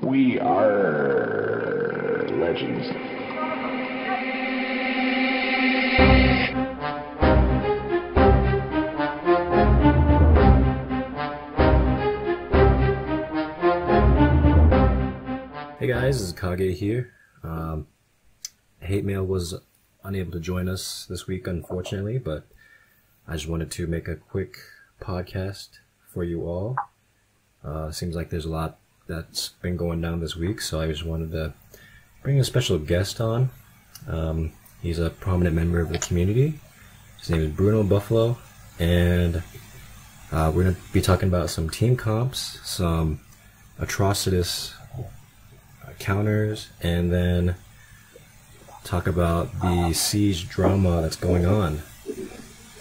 We are legends. Hey guys, this is Kage here. Hate Mail was unable to join us this week, unfortunately, but I just wanted to make a quick podcast for you all. Seems like there's a lot that's been going down this week, so I just wanted to bring a special guest on. He's a prominent member of the community. His name is Bruno Buffalo, and we're going to be talking about some team comps, some Atrocious counters, and then talk about the siege drama that's going on.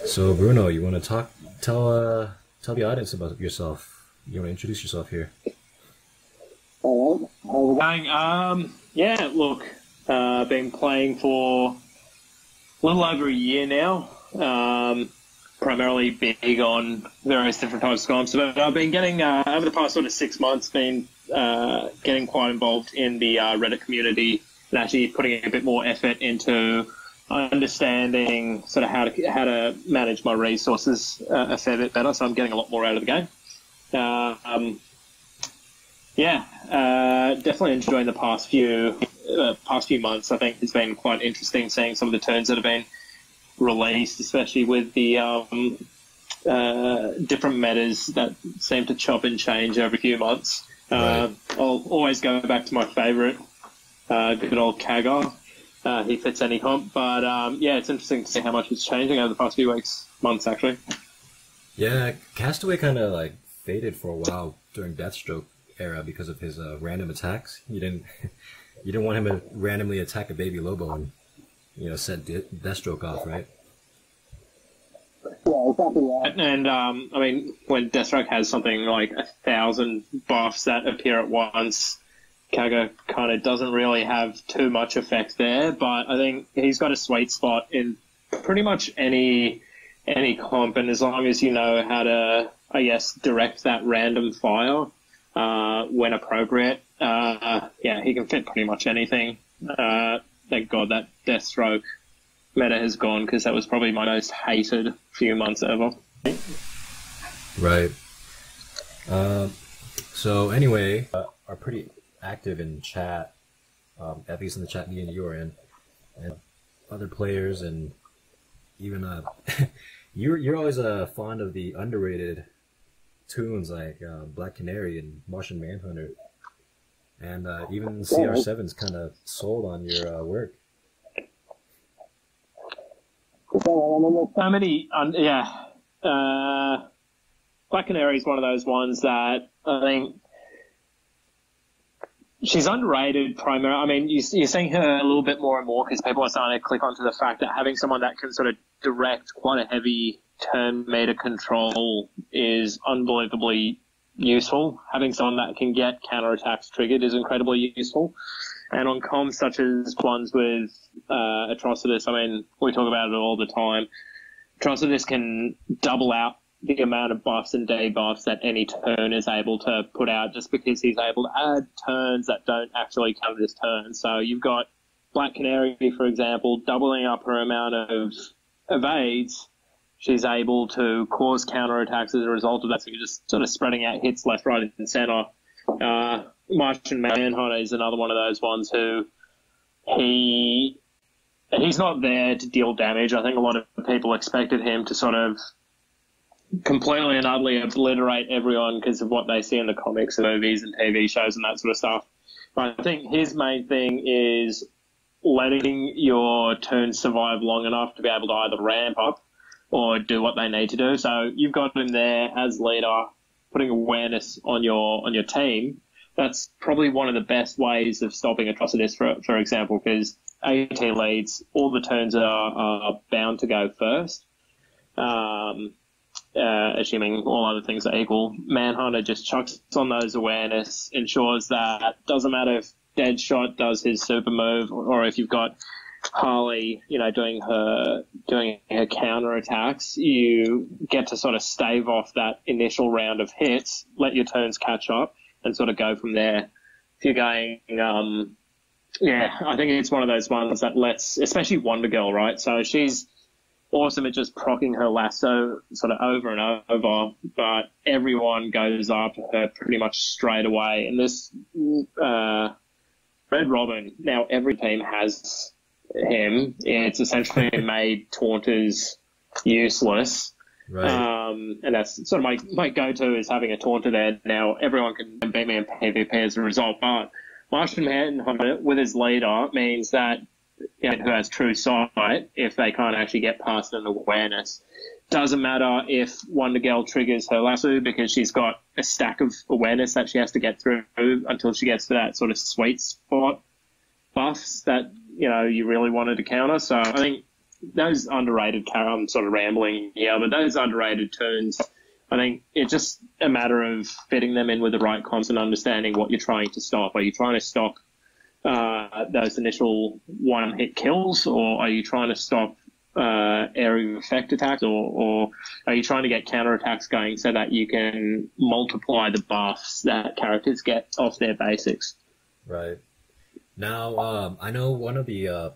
So Bruno, you want to tell the audience about yourself? You want to introduce yourself here? Yeah, look, been playing for a little over a year now, primarily big on various different types of comps, but I've been getting, over the past sort of 6 months, getting quite involved in the Reddit community and actually putting a bit more effort into understanding sort of how to manage my resources a fair bit better, so I'm getting a lot more out of the game. Definitely enjoying the past few months. I think it's been quite interesting seeing some of the turns that have been released, especially with the different metas that seem to chop and change every few months. Right. I'll always go back to my favourite, good old Kage. He fits any comp, but it's interesting to see how much it's changing over the past few months actually. Yeah, Castaway kind of like faded for a while during Deathstroke era because of his random attacks. You didn't want him to randomly attack a baby Lobo and set Deathstroke off, right? Yeah, exactly. And I mean, when Deathstroke has something like 1,000 buffs that appear at once, Kage kind of doesn't really have too much effect there. But I think he's got a sweet spot in pretty much any comp, and as long as you know how to, I guess, direct that random fire when appropriate, he can fit pretty much anything. Thank God that Deathstroke meta has gone, because that was probably my most hated few months ever. Right. So anyway, are pretty active in chat, at least in the chat me and you are in, and other players, and even you're always fond of the underrated tunes like Black Canary and Martian Manhunter, and even CR7's kind of sold on your work. So many, Black Canary is one of those ones that I think she's underrated primarily. I mean, you're seeing her a little bit more and more because people are starting to click onto the fact that having someone that can sort of direct quite a heavy turn meter control is unbelievably useful. Having someone that can get counterattacks triggered is incredibly useful. And on comms such as ones with Atrocious, I mean, we talk about it all the time. Atrocious can double out the amount of buffs and debuffs that any turn is able to put out, just because he's able to add turns that don't actually count as turns. So you've got Black Canary, for example, doubling up her amount of evades. She's able to cause counterattacks as a result of that, so you're just sort of spreading out hits left, right, and center. Martian Manhunter is another one of those ones who he's not there to deal damage. I think a lot of people expected him to sort of completely and utterly obliterate everyone because of what they see in the comics and movies and TV shows and that sort of stuff. But I think his main thing is letting your turns survive long enough to be able to either ramp up or do what they need to do. So you've got him there as leader, putting awareness on your team. That's probably one of the best ways of stopping Atrocious, for example, because AT leads, all the turns are bound to go first, assuming all other things are equal. Manhunter just chucks on those awareness, ensures that doesn't matter if Deadshot does his super move or if you've got Harley, doing her counter attacks, you get to sort of stave off that initial round of hits, let your turns catch up, and sort of go from there. if you're going, yeah, I think it's one of those ones that lets, especially Wonder Girl, right? So she's awesome at just procking her lasso sort of over and over, but everyone goes after her pretty much straight away. And this Red Robin, now every team has him. It's essentially made Taunters useless. Right. And that's sort of my go-to is having a Taunter there. Now everyone can beat me in PvP as a result, but Martian Manhunter with his leader means that, you know, who has true sight, if they can't actually get past an awareness. Doesn't matter if Wonder Girl triggers her lasso because she's got a stack of awareness that she has to get through until she gets to that sort of sweet spot buffs that, you know, you really wanted to counter. So I think those underrated, I'm sort of rambling here, but those underrated turns, I think it's just a matter of fitting them in with the right comps and understanding what you're trying to stop. Are you trying to stop those initial one-hit kills, or are you trying to stop area of effect attacks, or are you trying to get counterattacks going so that you can multiply the buffs that characters get off their basics? Right. Now, I know one of the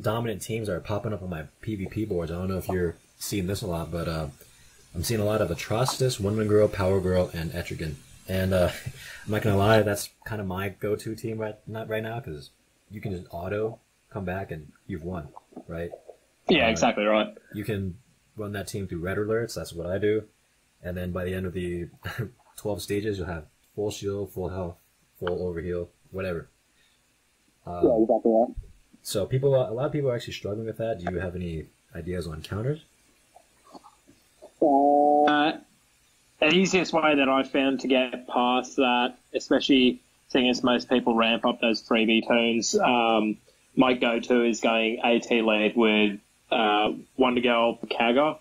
dominant teams are popping up on my PvP boards. I don't know if you're seeing this a lot, but I'm seeing a lot of Atrocious, Wonder Girl, Power Girl, and Etrigan. And I'm not gonna lie, that's kind of my go-to team right now, because you can just auto come back and you've won, right? Yeah, exactly right. You can run that team through red alerts. That's what I do. And then by the end of the 12 stages, you'll have full shield, full health, full overheal, whatever. Yeah, exactly right. So a lot of people are actually struggling with that. Do you have any ideas on counters? The easiest way that I found to get past that, especially seeing as most people ramp up those freebie tunes, my go-to is going AT lead with Wonder Girl, Kage.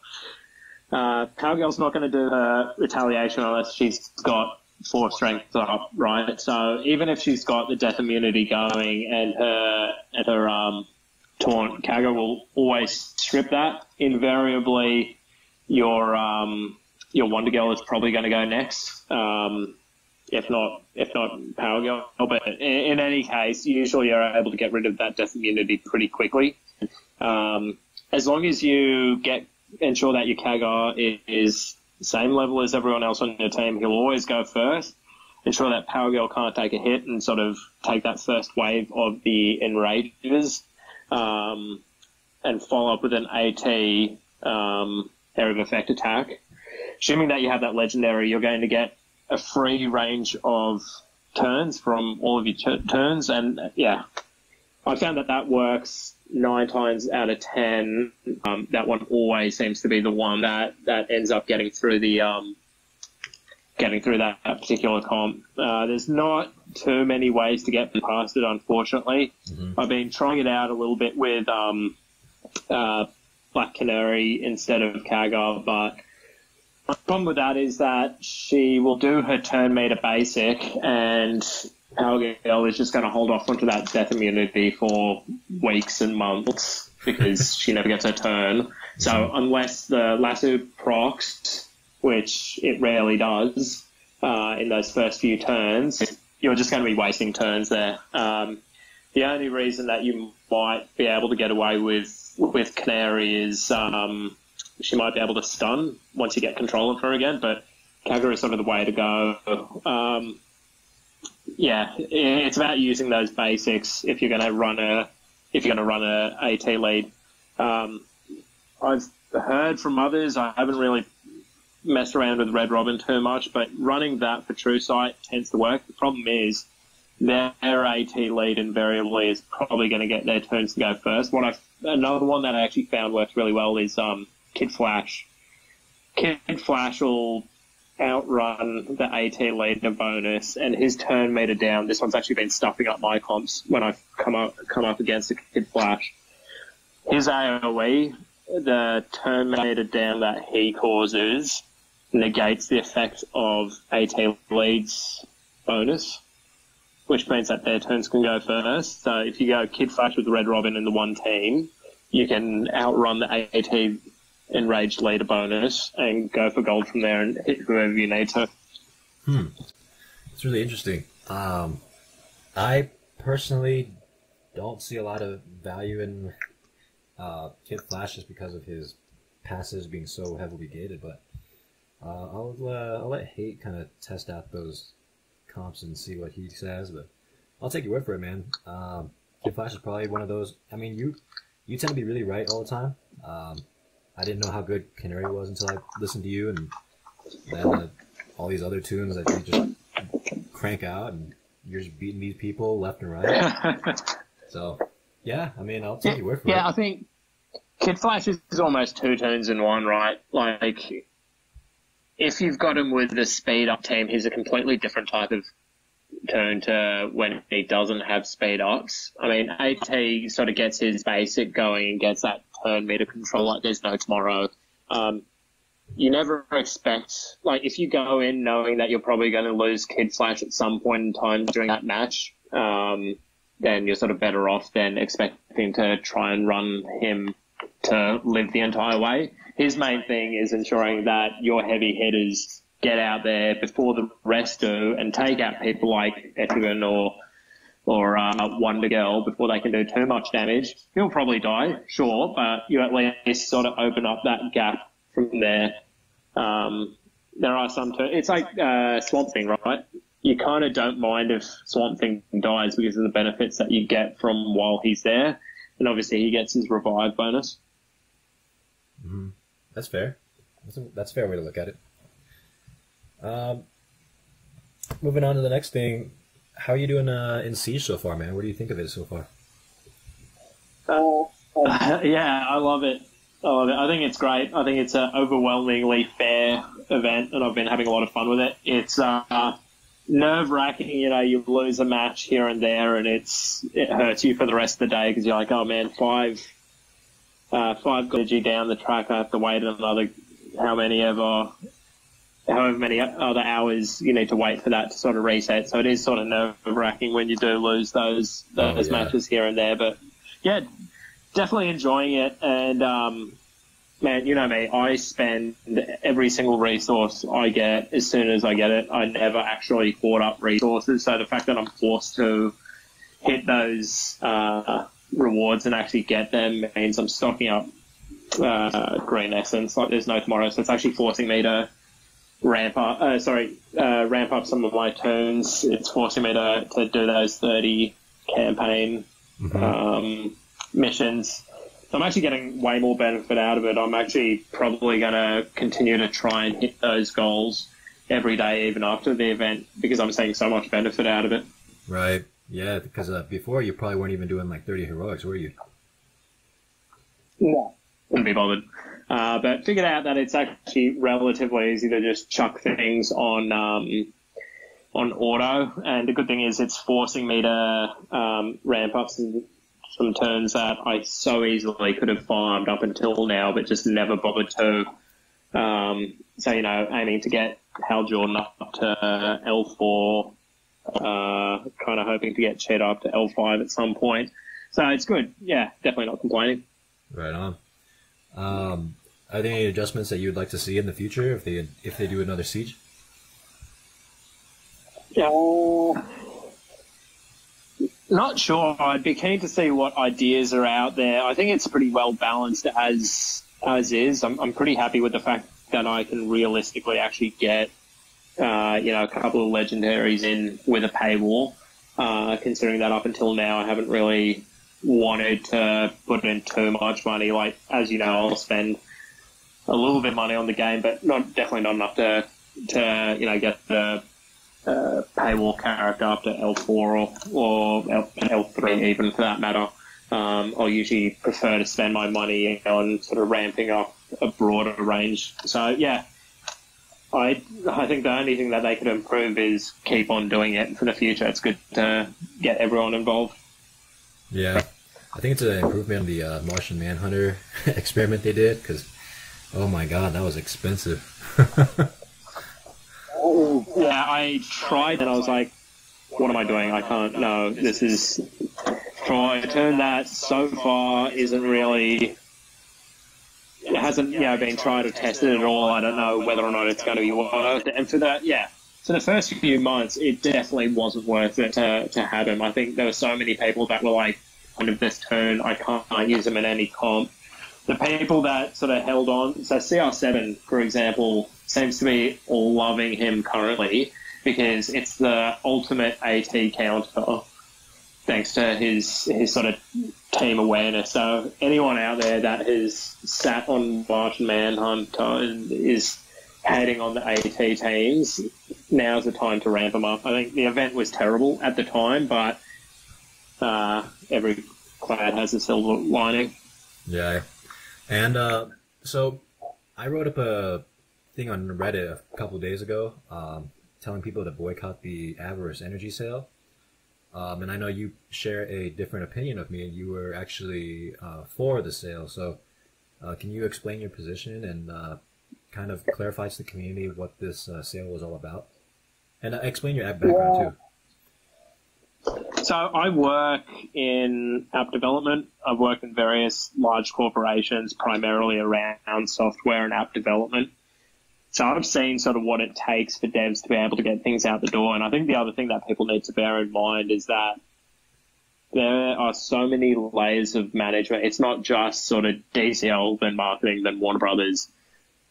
Power Girl's not going to do her retaliation unless she's got 4 strength up, right? So even if she's got the death immunity going and her taunt, Kage will always strip that. Invariably, your Wonder Girl is probably going to go next, if not Power Girl. But in any case, usually you're able to get rid of that death immunity pretty quickly. As long as you ensure that your Kage is the same level as everyone else on your team, he'll always go first. Ensure that Power Girl can't take a hit and sort of take that first wave of the enrages, and follow up with an AT area of effect attack. Assuming that you have that legendary, you're going to get a free range of turns from all of your turns. And yeah, I found that works 9 times out of 10. That one always seems to be the one that ends up getting through that particular comp. There's not too many ways to get past it, unfortunately. Mm-hmm. I've been trying it out a little bit with Black Canary instead of Kage, but the problem with that is that she will do her turn meter basic, and Power Girl is just going to hold off onto that death immunity for weeks and months because she never gets her turn. So unless the lasso procs, which it rarely does in those first few turns, you're just going to be wasting turns there. The only reason that you might be able to get away with Canary is she might be able to stun once you get control of her again, but Kage is sort of the way to go. Yeah, it's about using those basics if you're going to run a AT lead. I've heard from others, I haven't really messed around with Red Robin too much, but running that for True Sight tends to work. The problem is their AT lead invariably is probably going to get their turns to go first. Another one that I actually found works really well is Kid Flash. Kid Flash will outrun the AT lead in a bonus, and his turn meter down. This one's actually been stuffing up my comps when I've come up against a Kid Flash. His AoE, the turn meter down that he causes, negates the effect of AT lead's bonus, which means that their turns can go first. So if you go Kid Flash with Red Robin in the one team, you can outrun the AT enraged leader bonus and go for gold from there and hit whoever you need to. It's really interesting. I personally don't see a lot of value in Kid Flash just because of his passes being so heavily gated, but I'll let Hate kind of test out those comps and see what he says, but I'll take your word for it, man. Kid Flash is probably one of those. I mean, you tend to be really right all the time. I didn't know how good Canary was until I listened to you, and then all these other tunes that you just crank out, and you're just beating these people left and right. So, yeah, I mean, I'll take your word for it. Yeah, I think Kid Flash is almost two tunes in one, right? Like, if you've got him with the speed up team, he's a completely different type of tune to when he doesn't have speed ups. I mean, AT sort of gets his basic going and gets that turn meter control like there's no tomorrow. You never expect, like, if you go in knowing that you're probably going to lose Kid Flash at some point in time during that match, then you're sort of better off than expecting to try and run him to live the entire way. His main thing is ensuring that your heavy hitters get out there before the rest do and take out people like Etienne or Wonder Girl before they can do too much damage. He'll probably die, sure, but you at least sort of open up that gap from there. There are some it's like Swamp Thing, right? You kind of don't mind if Swamp Thing dies because of the benefits that you get from while he's there, and obviously he gets his revive bonus. Mm-hmm. That's fair. That's a fair way to look at it. Moving on to the next thing, how are you doing in Siege so far, man? What do you think of it so far? Yeah, I love it. I think it's great. I think it's an overwhelmingly fair event, and I've been having a lot of fun with it. It's nerve-wracking, you lose a match here and there, and it hurts you for the rest of the day because you're like, oh man, five energy down the track. I have to wait another however many other hours you need to wait for that to sort of reset. So it is sort of nerve-wracking when you do lose those matches here and there. But yeah, definitely enjoying it. And man, you know me, I spend every single resource I get as soon as I get it. I never actually hoard up resources. So the fact that I'm forced to hit those rewards and actually get them means I'm stocking up green essence like there's no tomorrow. So it's actually forcing me to ramp up some of my turns. It's forcing me to do those 30 campaign missions. So I'm actually getting way more benefit out of it. I'm actually probably going to continue to try and hit those goals every day, even after the event, because I'm seeing so much benefit out of it. Right. Yeah, because before you probably weren't even doing like 30 heroics, were you? No. Wouldn't be bothered. But figured out that it's actually relatively easy to just chuck things on auto. And the good thing is it's forcing me to ramp up some turns that I so easily could have farmed up until now, but just never bothered to. So, aiming to get Hal Jordan up to L4, kind of hoping to get Cheetah up to L5 at some point. So it's good. Yeah, definitely not complaining. Right on. Are there any adjustments that you'd like to see in the future if they do another Siege? Not sure. I'd be keen to see what ideas are out there. I think it's pretty well balanced as is. I'm pretty happy with the fact that I can realistically actually get a couple of legendaries in with a paywall. Considering that up until now I haven't really wanted to put in too much money. Like, as you know, I'll spend a little bit of money on the game, but definitely not enough to get the paywall character up to L4 or L3 even for that matter. I'll usually prefer to spend my money on sort of ramping up a broader range. So yeah, I think the only thing that they could improve is keep on doing it for the future. It's good to get everyone involved. Yeah, I think it's an improvement on the Martian Manhunter experiment they did, because, oh my god, that was expensive. Yeah, I tried and I was like, what am I doing? I can't, no, this is, for a turn that so far isn't really, it hasn't, been tried or tested at all. I don't know whether or not it's going to be worth it. And for that, yeah, for the first few months, it definitely wasn't worth it to have him. I think there were so many people that were like, "End of this turn, I can't use him in any comp." The people that sort of held on, so CR7, for example, seems to be loving him currently because it's the ultimate AT counter, thanks to his sort of team awareness. So anyone out there that has sat on Martian Manhunter and is hating on the AT teams, now's the time to ramp them up. I think the event was terrible at the time, but every cloud has a silver lining. Yeah. And so I wrote up a thing on Reddit a couple of days ago telling people to boycott the Avarice energy sale. And I know you share a different opinion of me, and you were actually for the sale. So can you explain your position and kind of clarify to the community what this sale was all about? And explain your app background too. So I work in app development. I've worked in various large corporations, primarily around software and app development. So I've seen sort of what it takes for devs to be able to get things out the door. And I think the other thing that people need to bear in mind is that there are so many layers of management. It's not just sort of DCL, then marketing, then Warner Brothers.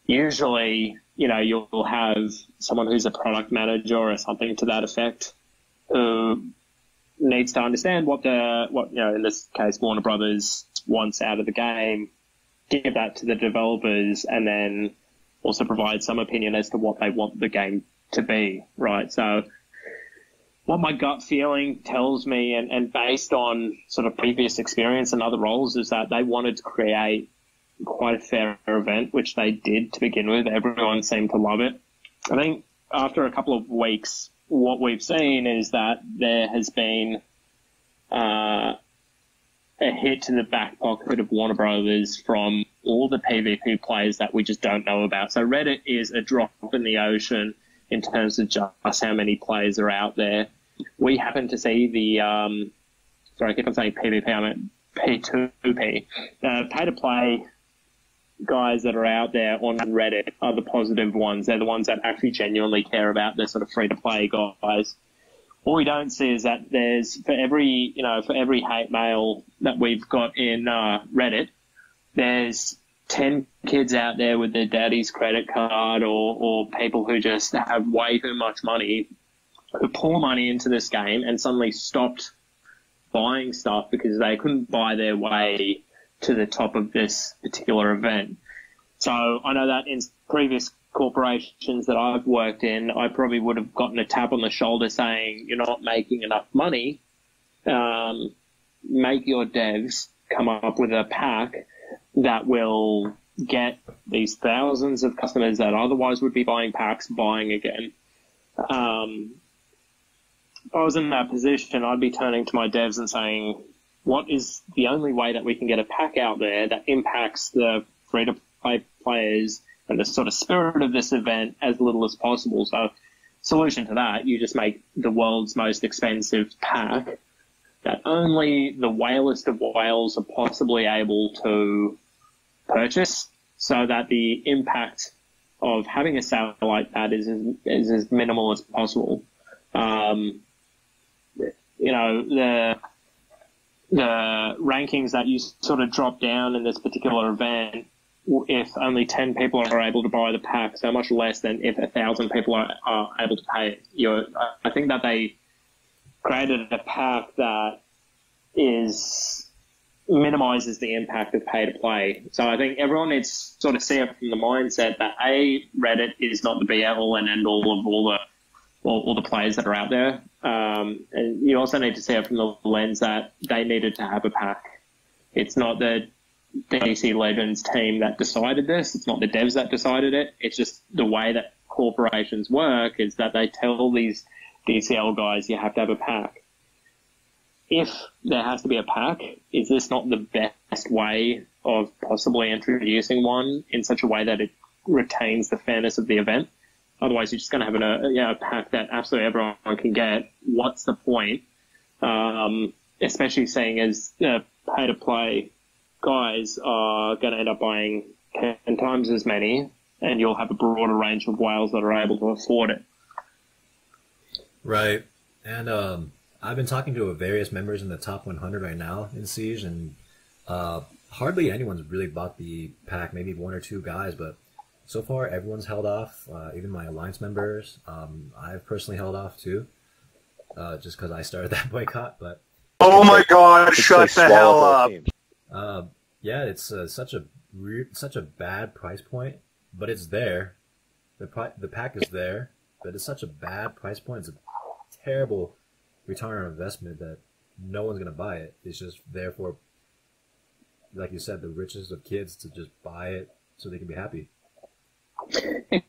Usually, you'll have someone who's a product manager or something to that effect who needs to understand what in this case Warner Brothers wants out of the game, give that to the developers, and then also provide some opinion as to what they want the game to be, right? So what my gut feeling tells me, and based on sort of previous experience and other roles, is that they wanted to create quite a fair event, which they did to begin with. Everyone seemed to love it. I think after a couple of weeks, what we've seen is that there has been a hit to the back pocket of Warner Brothers from all the PvP players that we just don't know about. So Reddit is a drop in the ocean in terms of just how many players are out there. We happen to see the, I keep on saying PvP, I meant P2P. Pay-to-play guys that are out there on Reddit are the positive ones. They're the ones that actually genuinely care about the sort of free-to-play guys. What we don't see is that there's, for every hate mail that we've got in Reddit, there's 10 kids out there with their daddy's credit card or people who just have way too much money, who pour money into this game and suddenly stopped buying stuff because they couldn't buy their way to the top of this particular event. So I know that in previous corporations that I've worked in, I probably would have gotten a tap on the shoulder saying, "You're not making enough money. Make your devs come up with a pack that will get these thousands of customers that otherwise would be buying packs buying again." If I was in that position, I'd be turning to my devs and saying, what is the only way that we can get a pack out there that impacts the free-to-play players and the sort of spirit of this event as little as possible? So, solution to that, you just make the world's most expensive pack that only the whalest of whales are possibly able to purchase, so that the impact of having a sale like that is as minimal as possible. The rankings that you sort of drop down in this particular event, if only 10 people are able to buy the pack, so much less than if 1,000 people are able to pay it. I think that they created a pack that minimizes the impact of pay to play. So I think everyone needs to sort of see it from the mindset that Reddit is not the be all and end all of all the players that are out there. And you also need to see it from the lens that they needed to have a pack. It's not the DC Legends team that decided this. It's not the devs that decided it. It's just the way that corporations work is that they tell these DCL guys you have to have a pack. If there has to be a pack, is this not the best way of possibly introducing one in such a way that it retains the fairness of the event? Otherwise, you're just going to have a pack that absolutely everyone can get. What's the point? Especially seeing as pay-to-play guys are going to end up buying 10 times as many, and you'll have a broader range of whales that are able to afford it. Right. And I've been talking to various members in the top 100 right now in Siege, and hardly anyone's really bought the pack, maybe one or two guys, but so far everyone's held off, even my Alliance members. I've personally held off too, just because I started that boycott, but... Oh my god, shut the hell up! Yeah, it's such a bad price point, but it's there. The pack is there, but it's such a bad price point. It's a terrible return on investment that no one's gonna buy it. It's just there for, like you said, the richest of kids to just buy it so they can be happy.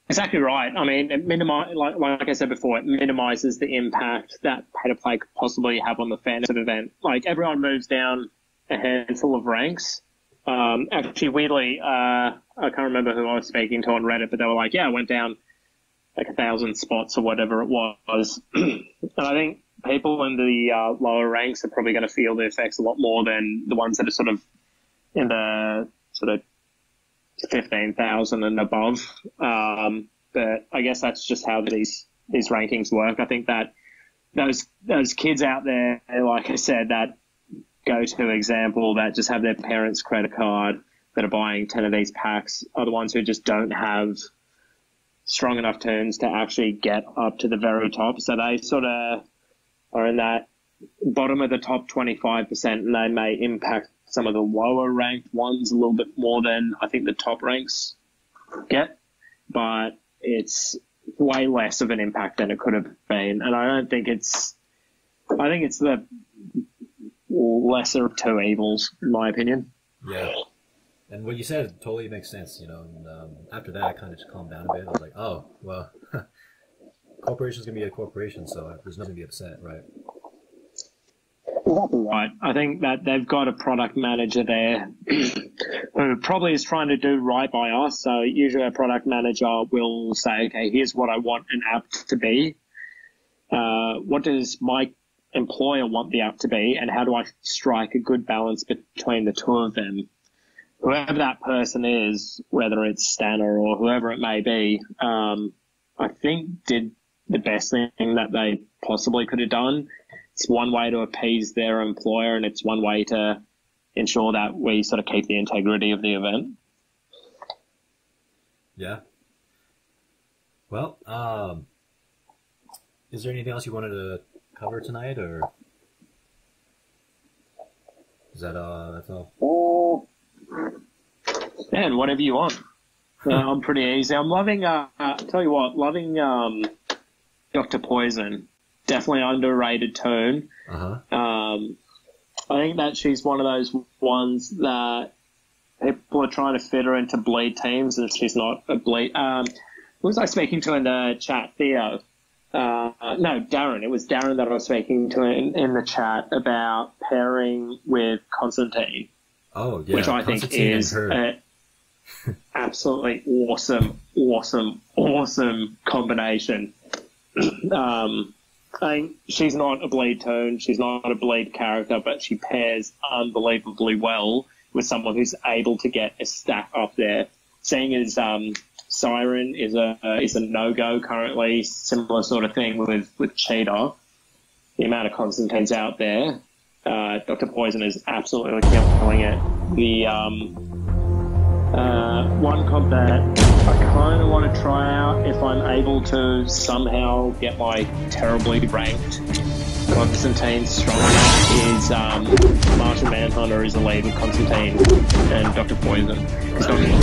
Exactly right. I mean, it like I said before, it minimizes the impact that pay-to-play could possibly have on the fans of the event. Like, everyone moves down a handful of ranks. Actually, weirdly, I can't remember who I was speaking to on Reddit, but they were like, yeah, I went down like 1,000 spots or whatever it was. And I think people in the lower ranks are probably going to feel the effects a lot more than the ones that are sort of in the sort of 15,000 and above. But I guess that's just how these rankings work. I think that those kids out there, like I said, that go-to example that just have their parents' credit card that are buying 10 of these packs are the ones who just don't have strong enough turns to actually get up to the very top. So they sort of are in that bottom of the top 25%, and they may impact some of the lower ranked ones a little bit more than I think the top ranks get, but it's way less of an impact than it could have been. And I think it's the lesser of two evils, in my opinion. Yeah. And what you said totally makes sense, you know, and after that I kind of just calmed down a bit. I was like, oh, well, corporation's going to be a corporation, so there's nothing to be upset, right? Right. I think that they've got a product manager there who probably is trying to do right by us. So usually a product manager will say, okay, here's what I want an app to be. What does my employer want the app to be, and how do I strike a good balance between the two of them? Whoever that person is, whether it's Stanner or whoever it may be, I think did the best thing that they possibly could have done. It's one way to appease their employer, and it's one way to ensure that we sort of keep the integrity of the event. Yeah. Well, is there anything else you wanted to cover tonight, or is that that's all? Man, whatever you want. I'm pretty easy. I'm loving, tell you what, loving Dr. Poison. Definitely underrated tune. I think that she's one of those ones that people are trying to fit her into bleed teams, and she's not a bleed. Who was I speaking to in the chat? Theo. No, Darren. It was Darren that I was speaking to in the chat about pairing with Constantine. Oh, yeah. Which I think is an absolutely awesome combination. I think she's not a bleed tone, she's not a bleed character, but she pairs unbelievably well with someone who's able to get a stack up there. Seeing as Siren is a no-go currently, similar sort of thing with Cheetah, the amount of Constantines out there, Dr. Poison is absolutely killing it. The one comp that I kind of want to try out if I'm able to somehow get my terribly ranked Constantine strong enough is Martian Manhunter is a lead with Constantine and Dr. Poison. Because Dr. Poison,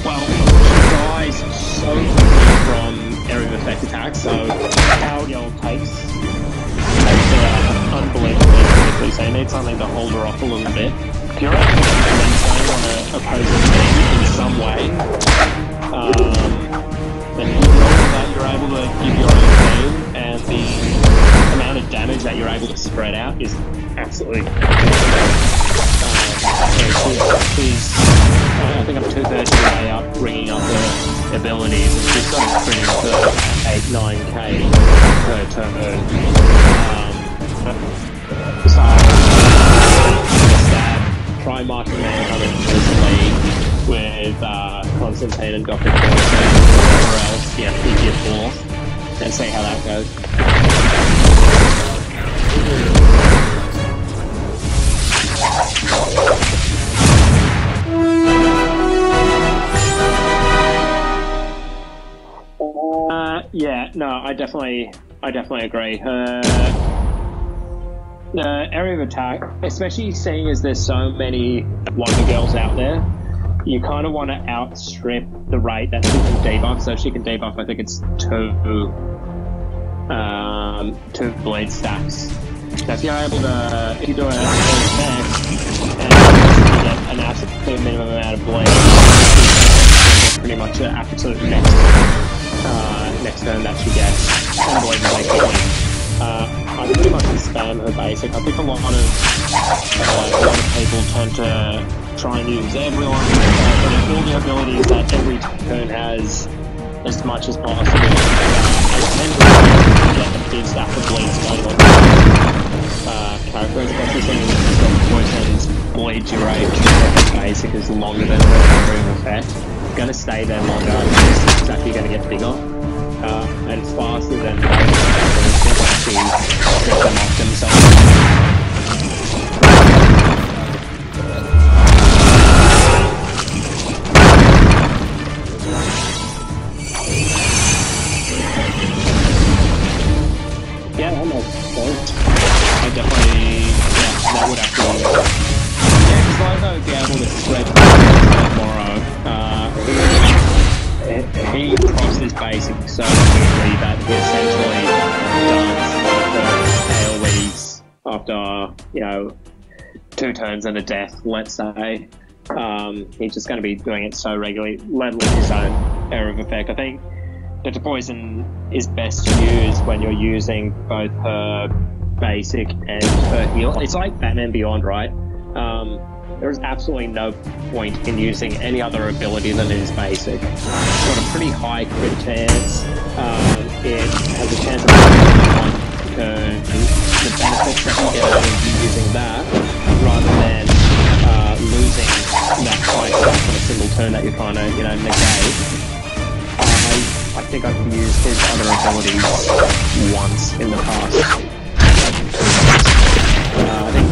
well, she dies so quickly from area of effect attacks, so Power Yell takes unbelievably quickly, so you need something to hold her off a little bit. If you're able to maintain on an opposing team in some way, then that you're able to give your own team, and the amount of damage that you're able to spread out is absolutely I think I'm 2/3 of the way up, bringing up her abilities, and she's got a pretty good 8-9k per turn. Try Martian Manhunter personally with Constantine and Dr. Poison, or else, yeah, keep your fourth. and see how that goes. Yeah, no, I definitely agree. The area of attack, especially seeing as there's so many Wonder Girls out there, you kind of want to outstrip the rate that she can debuff. So she can debuff, I think it's two blade stacks. So if you're able to, if you do an attack and you get an absolute minimum amount of blade, pretty much the absolute next turn that she gets, and blade is like I pretty much spam her basic. I think a lot of people tend to try and use everyone, all the abilities that every turn has as much as possible. I tend to get a big stack of blades going on character, especially seeing Poison's blade duration basic is longer than her room effect. It's going to stay there longer, it's actually going to get bigger. And faster than they actually strip them off themselves. Yeah, that makes sense. I definitely, that would actually, because Lizo would be able to spread tomorrow. He crosses basic so quickly that he essentially does AoEs after, 2 turns and a death, let's say. He's just going to be doing it so regularly, leveling his own area of effect. I think Dr. Poison is best used when you're using both her basic and her heal. It's like Batman Beyond, right? There is absolutely no point in using any other ability than his basic. It's got a pretty high crit chance. It has a chance of one turn. The benefits that you get out of using that, rather than losing that high stuff on a single turn that you're trying to, negate. I think I've used his other abilities once in the past. I think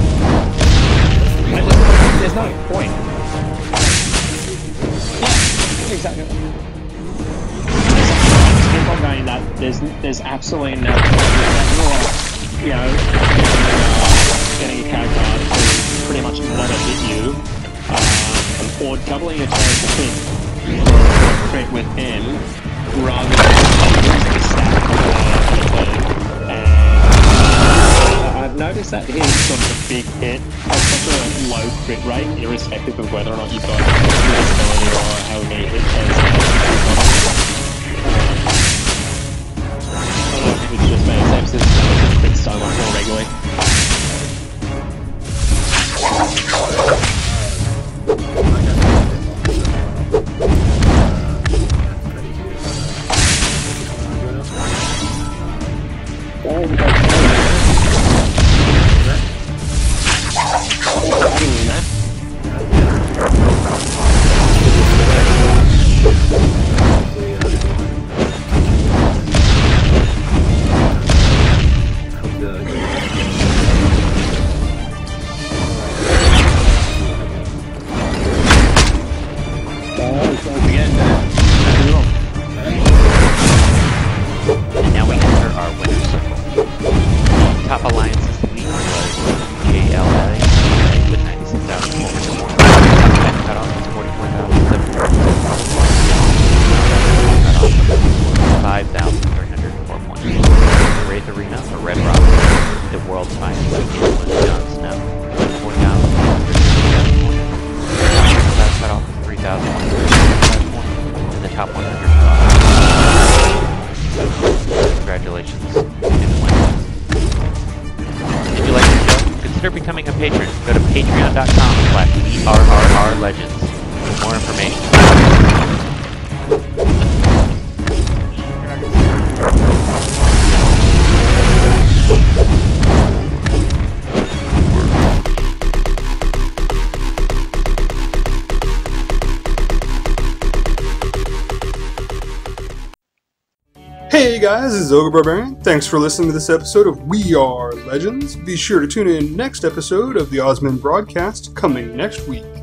there's no point. Yeah, exactly. Keep on going that there's absolutely no point. Getting a character to pretty much never hit you, or doubling your chance to hit for a crit with him, rather than using a stack of the turn. I've noticed that his sort of a big hit has such a low crit rate, irrespective of whether or not you've got invisibility or how many hit chance you have. I don't know if it's just me, since it's crit so much more regularly. Now we enter our winner's circle. Top alliance this week was UJLA with 96,401. Top 10 cutoff was 44,700. 5,304 points. The Wraith Arena, or Red Rock, the world's finest was JonSnow, 24,837 points. The top cutoff was 3,135 points. And the top 100 cutoff. Congratulations to the winners. If you like the show, consider becoming a patron. Go to patreon.com/We RRR Legends for more information. Hey guys, this is Ogre Barbarian. Thanks for listening to this episode of We RRR Legends. Be sure to tune in next episode of the Osmond broadcast coming next week.